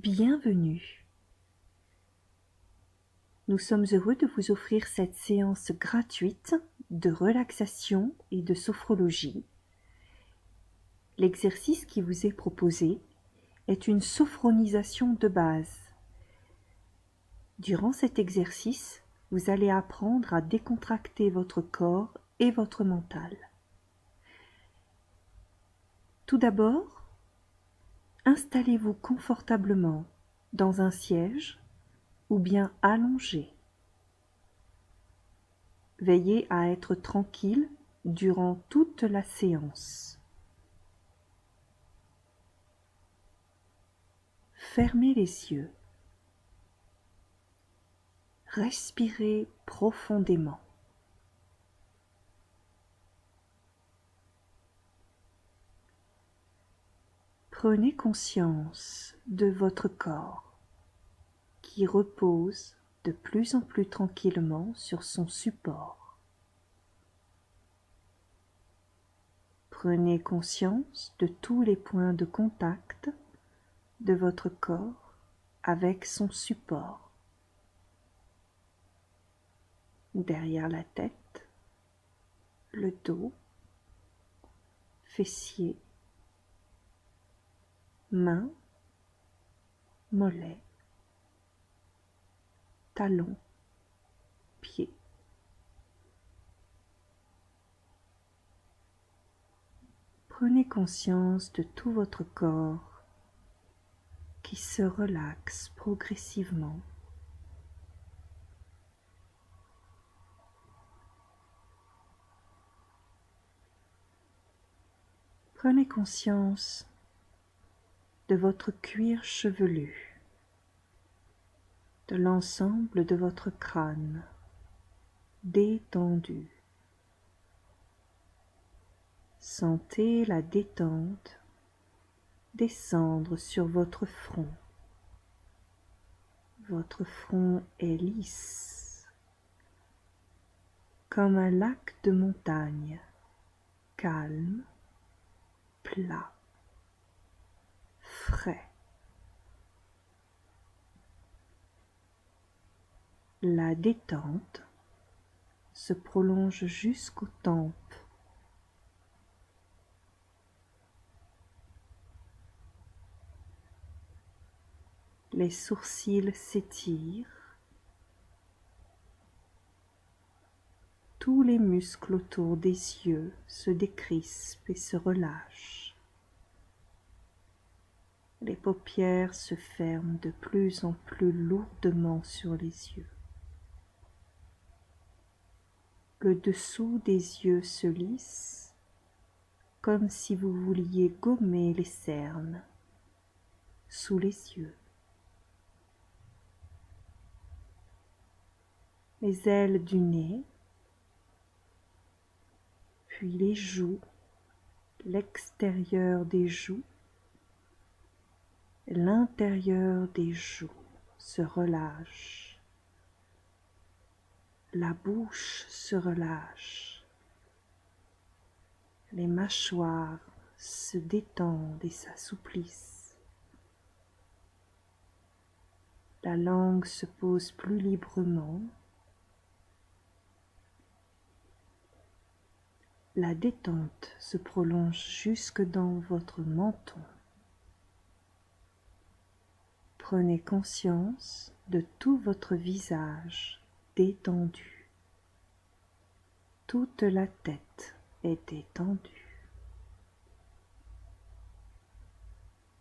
Bienvenue. Nous sommes heureux de vous offrir cette séance gratuite de relaxation et de sophrologie. L'exercice qui vous est proposé est une sophronisation de base. Durant cet exercice, vous allez apprendre à décontracter votre corps et votre mental. Tout d'abord, installez-vous confortablement dans un siège ou bien allongé. Veillez à être tranquille durant toute la séance. Fermez les yeux. Respirez profondément. Prenez conscience de votre corps qui repose de plus en plus tranquillement sur son support. Prenez conscience de tous les points de contact de votre corps avec son support. Derrière la tête, le dos, fessiers, mains, mollets, talons, pieds. Prenez conscience de tout votre corps qui se relaxe progressivement. Prenez conscience de votre cuir chevelu, de l'ensemble de votre crâne détendu. Sentez la détente descendre sur votre front. Votre front est lisse, comme un lac de montagne, calme, plat, frais. La détente se prolonge jusqu'aux tempes. Les sourcils s'étirent. Tous les muscles autour des yeux se décrispent et se relâchent. Les paupières se ferment de plus en plus lourdement sur les yeux. Le dessous des yeux se lisse, comme si vous vouliez gommer les cernes sous les yeux. Les ailes du nez, puis les joues, l'extérieur des joues, l'intérieur des joues se relâche. La bouche se relâche. Les mâchoires se détendent et s'assouplissent. La langue se pose plus librement. La détente se prolonge jusque dans votre menton. Prenez conscience de tout votre visage détendu. Toute la tête est détendue.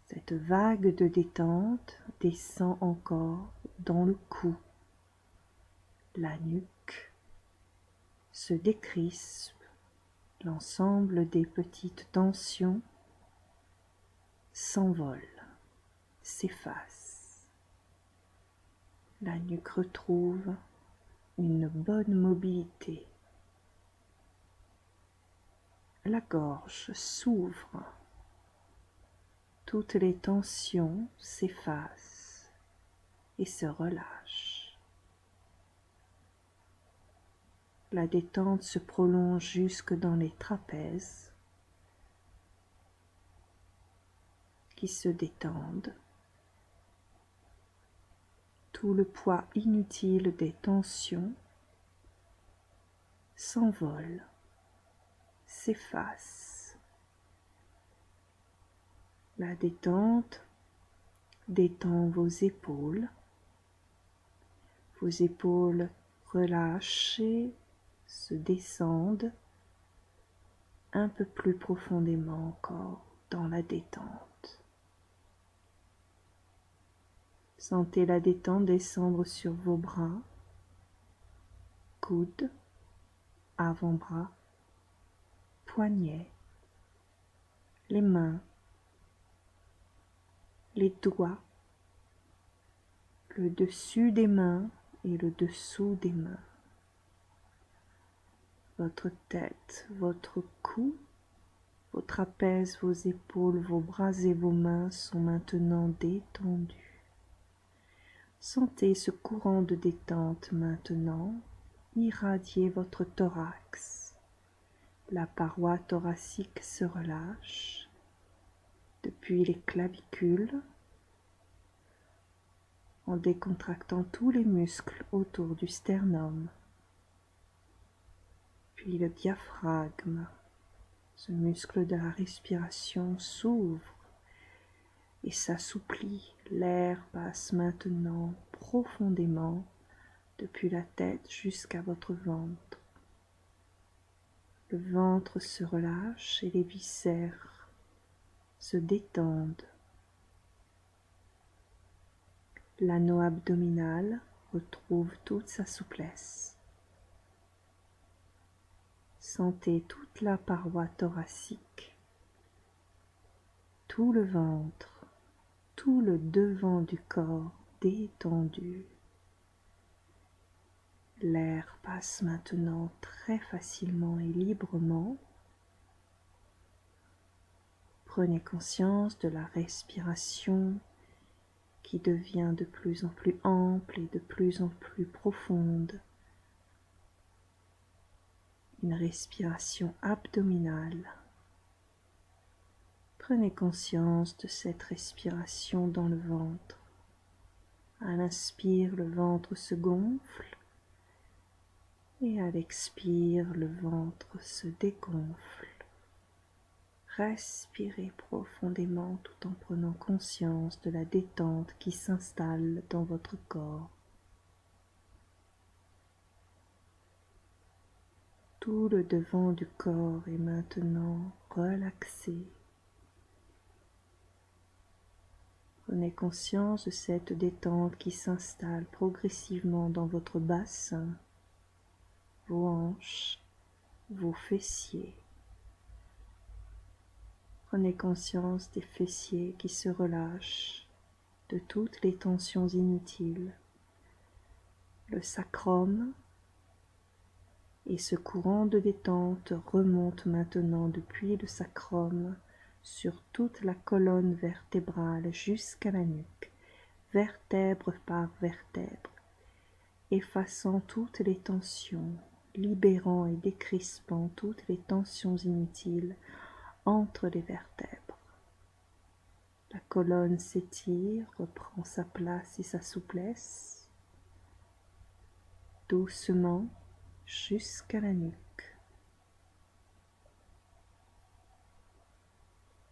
Cette vague de détente descend encore dans le cou. La nuque se décrispe. L'ensemble des petites tensions s'envole, s'efface. La nuque retrouve une bonne mobilité. La gorge s'ouvre. Toutes les tensions s'effacent et se relâchent. La détente se prolonge jusque dans les trapèzes qui se détendent tout le poids inutile des tensions s'envole, s'efface. La détente détend vos épaules relâchées se descendent un peu plus profondément encore dans la détente. Sentez la détente descendre sur vos bras, coudes, avant-bras, poignets, les mains, les doigts, le dessus des mains et le dessous des mains. Votre tête, votre cou, vos trapèzes, vos épaules, vos bras et vos mains sont maintenant détendus. Sentez ce courant de détente maintenant irradier votre thorax. La paroi thoracique se relâche depuis les clavicules en décontractant tous les muscles autour du sternum. Puis le diaphragme, ce muscle de la respiration, s'ouvre et s'assouplit. L'air passe maintenant profondément depuis la tête jusqu'à votre ventre. Le ventre se relâche et les viscères se détendent. L'anneau abdominal retrouve toute sa souplesse. Sentez toute la paroi thoracique, tout le ventre, tout le devant du corps détendu. L'air passe maintenant très facilement et librement. Prenez conscience de la respiration qui devient de plus en plus ample et de plus en plus profonde. Une respiration abdominale. Prenez conscience de cette respiration dans le ventre. À l'inspire, le ventre se gonfle et à l'expire, le ventre se dégonfle. Respirez profondément tout en prenant conscience de la détente qui s'installe dans votre corps. Tout le devant du corps est maintenant relaxé. Prenez conscience de cette détente qui s'installe progressivement dans votre bassin, vos hanches, vos fessiers. Prenez conscience des fessiers qui se relâchent, de toutes les tensions inutiles. Le sacrum et ce courant de détente remonte maintenant depuis le sacrum sur toute la colonne vertébrale jusqu'à la nuque, vertèbre par vertèbre, effaçant toutes les tensions, libérant et décrispant toutes les tensions inutiles entre les vertèbres. La colonne s'étire, reprend sa place et sa souplesse, doucement jusqu'à la nuque.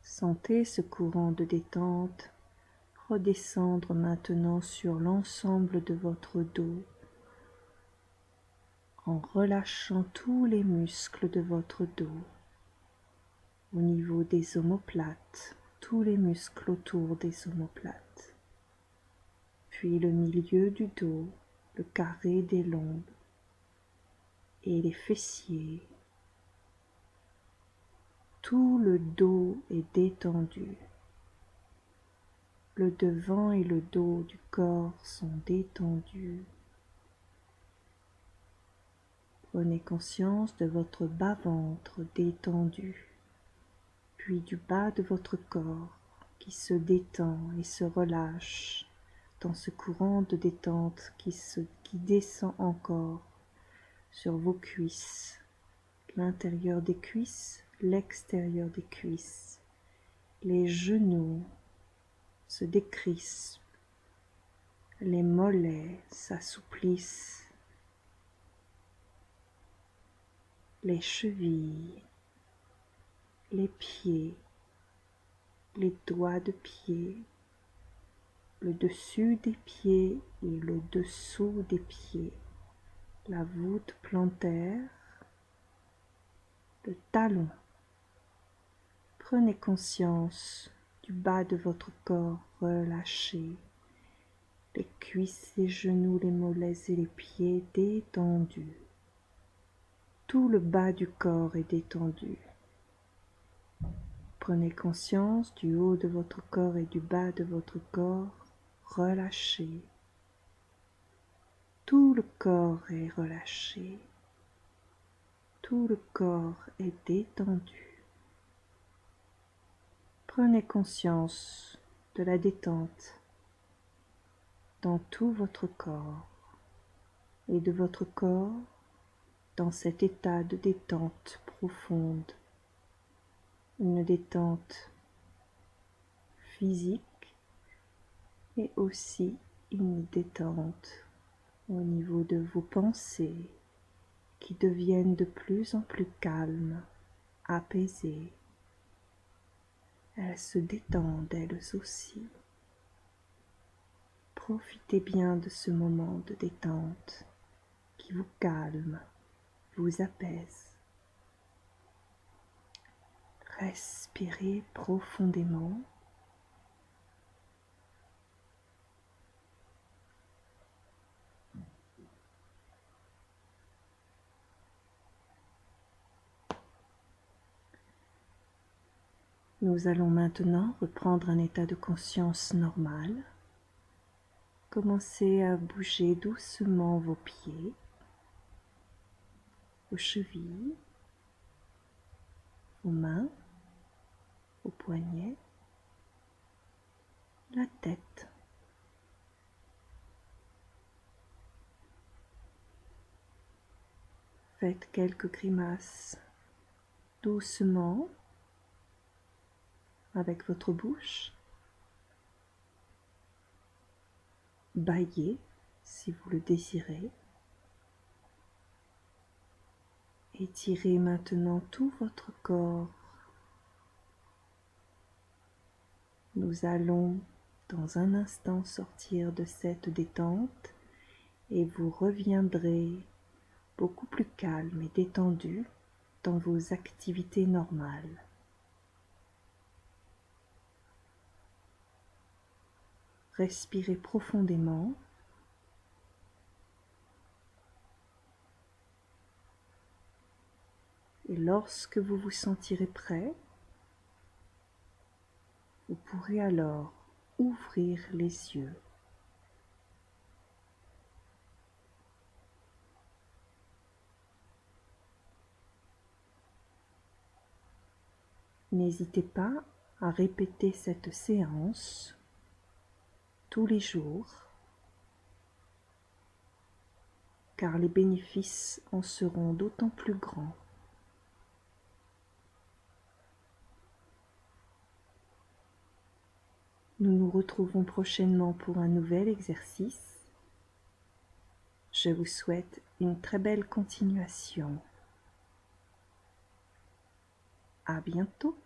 Sentez ce courant de détente redescendre maintenant sur l'ensemble de votre dos, en relâchant tous les muscles de votre dos, au niveau des omoplates, tous les muscles autour des omoplates, puis le milieu du dos, le carré des lombes et les fessiers. Tout le dos est détendu. Le devant et le dos du corps sont détendus. Prenez conscience de votre bas-ventre détendu, puis du bas de votre corps qui se détend et se relâche dans ce courant de détente qui descend encore sur vos cuisses, l'intérieur des cuisses, l'extérieur des cuisses. Les genoux se décrispent, les mollets s'assouplissent, les chevilles, les pieds, les doigts de pied, le dessus des pieds et le dessous des pieds, la voûte plantaire, le talon. Prenez conscience du bas de votre corps relâché, les cuisses, les genoux, les mollets et les pieds détendus. Tout le bas du corps est détendu. Prenez conscience du haut de votre corps et du bas de votre corps relâché. Tout le corps est relâché. Tout le corps est détendu. Prenez conscience de la détente dans tout votre corps et de votre corps dans cet état de détente profonde, une détente physique et aussi une détente au niveau de vos pensées qui deviennent de plus en plus calmes, apaisées. Elles se détendent elles aussi. Profitez bien de ce moment de détente qui vous calme, vous apaise. Respirez profondément. Nous allons maintenant reprendre un état de conscience normal. Commencez à bouger doucement vos pieds, vos chevilles, vos mains, vos poignets, la tête. Faites quelques grimaces doucement avec votre bouche. Bâillez si vous le désirez. Étirez maintenant tout votre corps. Nous allons dans un instant sortir de cette détente et vous reviendrez beaucoup plus calme et détendu dans vos activités normales. Respirez profondément. Et lorsque vous vous sentirez prêt, vous pourrez alors ouvrir les yeux. N'hésitez pas à répéter cette séance tous les jours, car les bénéfices en seront d'autant plus grands. Nous nous retrouvons prochainement pour un nouvel exercice. Je vous souhaite une très belle continuation. À bientôt.